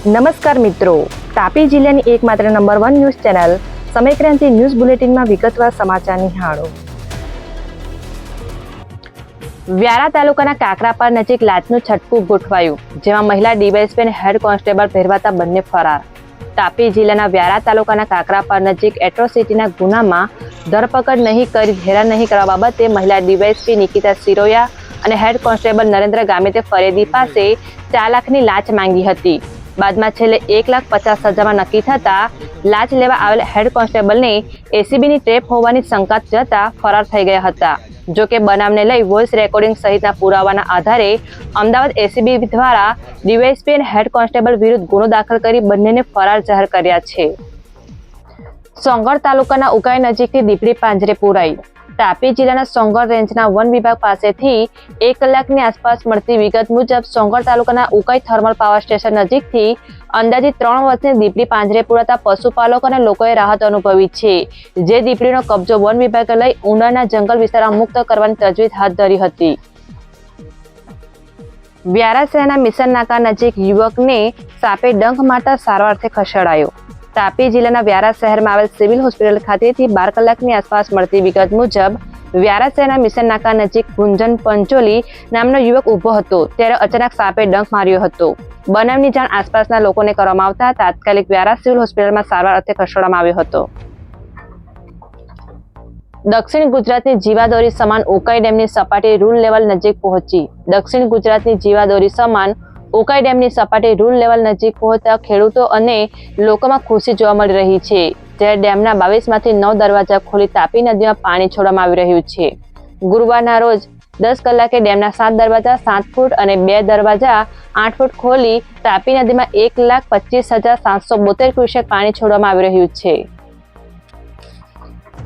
નમસ્કાર મિત્રો, તાપી જિલ્લાની એકમાત્ર number 1 news channel Samaykranti news બુલેટિનમાં વિગતવાર સમાચાર નિહાળો. વ્યારા તાલુકાના કાકરાપાર નજીક લાંચનું છટકું ગોઠવાયું, જેમાં મહિલા ડીવાયએસપી અને હેડ કોન્સ્ટેબલ પહેરવાતા બંને ફરાર. તાપી જિલ્લાના વ્યારા તાલુકાના કાકરાપાર નજીક એટ્રોસિટીના ગુનામાં ધરપકડ નહીં કરી હેરાન નહીં કરવા બાબતે મહિલા ડીવાયએસપી નિકિતા સિરોયા અને હેડ કોન્સ્ટેબલ નરેન્દ્ર ગામિતે ફરિયાદી પાસે 4 લાખની લાંચ માંગી હતી. બાદમાં છેલ્લે 1,50,000 નક્કી થતા લાંચ લેવા આવેલ હેડ કોન્સ્ટેબલને એસીબીની ટ્રેપ હોવાની શંકા જતા ફરાર થઈ ગયા હતા. જો કે બનાવને લઈ વોઇસ રેકોર્ડિંગ સહિતના પુરાવાના આધારે અમદાવાદ એસીબી દ્વારા ડીવાયએસપી અને હેડ કોન્સ્ટેબલ વિરુદ્ધ ગુનો દાખલ કરી બંનેને ફરાર જાહેર કર્યા છે. સોંગઢ તાલુકાના ઉકાઈ નજીકથી દીપડી પાંજરે પુરાઈ. તાપી જિલ્લાના સોંગઢ રેન્જના વન વિભાગ પાસેથી 1 કલાકની આસપાસ મળતી વિગત મુજબ સોંગઢ તાલુકાના ઉકાઈ થર્મલ પાવર સ્ટેશન નજીકથી અંદાજિત 3 વર્ષની દીપડી પાંજરે પુરાતા પશુપાલકો અને લોકોએ રાહત અનુભવી છે. જે દીપડીનો કબજો વન વિભાગે લઈ ઉનાના જંગલ વિસ્તારમાં મુક્ત કરવાની તજવીજ હાથ ધરી હતી. વ્યારા શહેરના મિશન નાકા નજીક યુવકને સાપે ડંખ મારતા સારવારથી ખસેડાયો. તાપી જિલ્લાના વ્યારા શહેરમાં આવેલ સિવિલ હોસ્પિટલ ખાતેથી 12 કલાકની આસપાસ મળતી વિગત મુજબ વ્યારા શહેરના મિશન નાકા નજીક ગુંજન પંચોલી નામનો યુવક ઊભો હતો, ત્યારે અચાનક સાપે ડંખ માર્યો હતો. બનાવની જાણ આસપાસના લોકોને કરવામાં આવતા તાત્કાલિક વ્યારા સિવિલ હોસ્પિટલમાં સારવાર અર્થે ખસેડવામાં આવ્યો હતો. દક્ષિણ ગુજરાતની જીવાદોરી સમાન ઉકાઈ ડેમની સપાટી રૂલ લેવલ નજીક પહોંચી. દક્ષિણ ગુજરાતની જીવાદોરી સમાન ઉકાઈ ડેમની સપાટી રૂલ લેવલ નજીક પહોંચતા ખેડૂતો અને લોકોમાં ખુશી જોવા મળી રહી છે. જ્યારે ડેમના 22માંથી 9 દરવાજા ખોલી તાપી નદીમાં પાણી છોડવામાં આવી રહ્યું છે. ગુરુવારના રોજ 10 કલાકે ડેમના 7 દરવાજા 7 ફૂટ અને 2 દરવાજા 8 ફૂટ ખોલી તાપી નદીમાં 1,25,772 ક્યુસેક પાણી છોડવામાં આવી રહ્યું છે.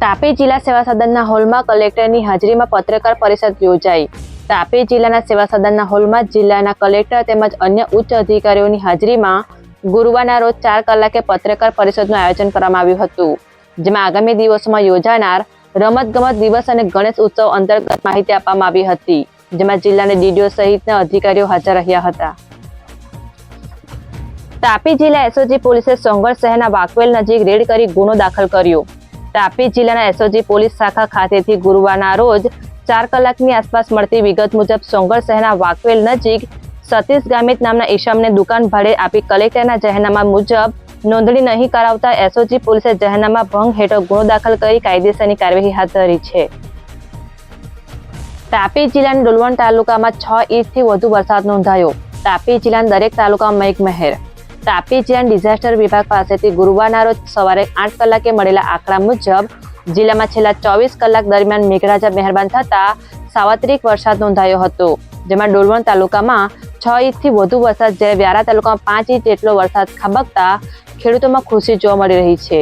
તાપી જિલ્લા સેવા સદનના હોલમાં કલેક્ટરની હાજરીમાં પત્રકાર પરિષદ યોજાઈ. તાપી જિલ્લાના સેવા સદનના હોલમાં જિલ્લાના કલેક્ટર તેમજ અન્ય ઉચ્ચ અધિકારીઓની હાજરીમાં ગુરુવારના રોજ 4 કલાકે પત્રકાર પરિષદનું આયોજન કરવામાં આવ્યું હતું, જેમાં આગામી દિવસોમાં યોજાનાર રમતગમત દિવસ અને ગણેશ ઉત્સવ અંતર્ગત માહિતી આપવામાં આવી હતી, જેમાં જિલ્લાના ડીડીઓ સહિતના અધિકારીઓ હાજર રહ્યા હતા. તાપી જિલ્લા એસઓજી પોલીસે સોંગઢ શહેરના વાકવેલ નજીક રેડ કરી ગુનો દાખલ કર્યો. તાપી જિલ્લાના એસઓજી પોલીસ શાખા ખાતેથી ગુરુવારના રોજ 4 કલાકની આસપાસ મળતી વિગત મુજબ સોંગઢ શહેરના વાકવેલ નજીક સતીશ ગામિત નામના ઈસમને દુકાન ભાડે આપી કલેક્ટરના જાહેરનામા મુજબ નોંધણી નહીં કરાવતા એસઓજી પોલીસે જાહેરનામા ભંગ હેઠળ ગુનો દાખલ કરી કાયદેસરની કાર્યવાહી હાથ ધરી છે. તાપી જિલ્લાના ડોલવણ તાલુકામાં 6 ઇંચથી વધુ વરસાદ નોંધાયો. તાપી જિલ્લાના દરેક તાલુકામાં મેઘમહેર. તાપી જિલ્લાના ડિઝાસ્ટર વિભાગ પાસેથી ગુરુવારના રોજ સવારે 8 કલાકે મળેલા આંકડા મુજબ જિલ્લામાં છેલ્લા 24 કલાક દરમિયાન મેઘરાજા મહેરબાન થતા સાર્વત્રિક વરસાદ નોંધાયો હતો, જેમાં ડોલવણ તાલુકામાં 6 ઇંચથી વધુ વરસાદ, જ્યારે વ્યારા તાલુકામાં 5 ઇંચ જેટલો વરસાદ ખાબકતા ખેડૂતોમાં ખુશી જોવા મળી રહી છે.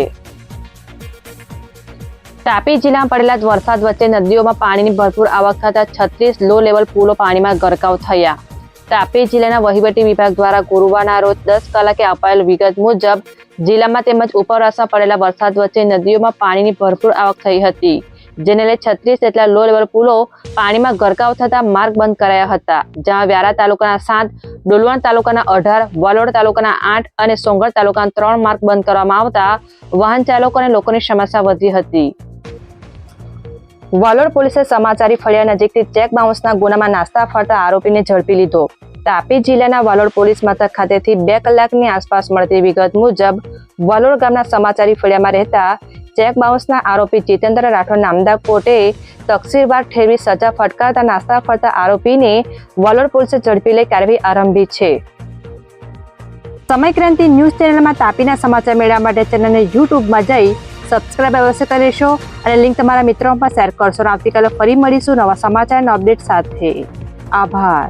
તાપી જિલ્લામાં પડેલા વરસાદ વચ્ચે નદીઓમાં પાણીની ભરપૂર આવક થતા 36 લો લેવલ પુલો પાણીમાં ગરકાવ થયા. તાપી જિલ્લાના વહીવટી વિભાગ દ્વારા ગુરુવારના રોજ 10 કલાકે અપાયેલ વિગત મુજબ જિલ્લામાં તેમજ ઉપરવાસમાં પડેલા વરસાદ વચ્ચે નદીઓમાં પાણીની ભરપૂર આવક થઈ હતી, જેને લઈ 36 જેટલા લો લેવલ પુલો પાણીમાં ગરકાવ થતા માર્ગ બંધ કરાયા હતા, જેમાં વ્યારા તાલુકાના 7, ડોલવણ તાલુકાના 18, વાલોડ તાલુકાના 8 અને સોંગઢ તાલુકાના 3 માર્ગ બંધ કરવામાં આવતા વાહન ચાલકો અને લોકોની સમસ્યા વધી હતી. વાલોડ પોલીસે સમાચારી ફળિયા નજીકથી ચેક બાઉન્સના ગુનામાં નાસ્તા ફરતા આરોપીને ઝડપી લીધો. તાપી જિલ્લાના વાલોડ પોલીસ મથક ખાતેથી 2 કલાકની આસપાસ મળતી વિગત મુજબ વાલોડ ગામના સમાચારી ફળિયામાં રહેતા ચેક બાઉન્સના આરોપી જીતેન્દ્ર રાઠોડ નામદાર કોર્ટે તકસીરવાર ઠેરવી સજા ફટકારતા નાસ્તા ફરતા આરોપીને વાલોડ પોલીસે ઝડપી લઈ કાર્યવાહી આરંભી છે. સમયક્રાંતિ ન્યૂઝ ચેનલમાં તાપીના સમાચાર મેળવવા માટે ચેનલને યુટ્યુબમાં જઈ સબસ્ક્રાઇબ અવશ્ય કરી લેશો અને લિંક તમારા મિત્રો પર શેર કરશો. આવતીકાલે ફરી મળીશું નવા સમાચારના અપડેટ સાથે. આભાર.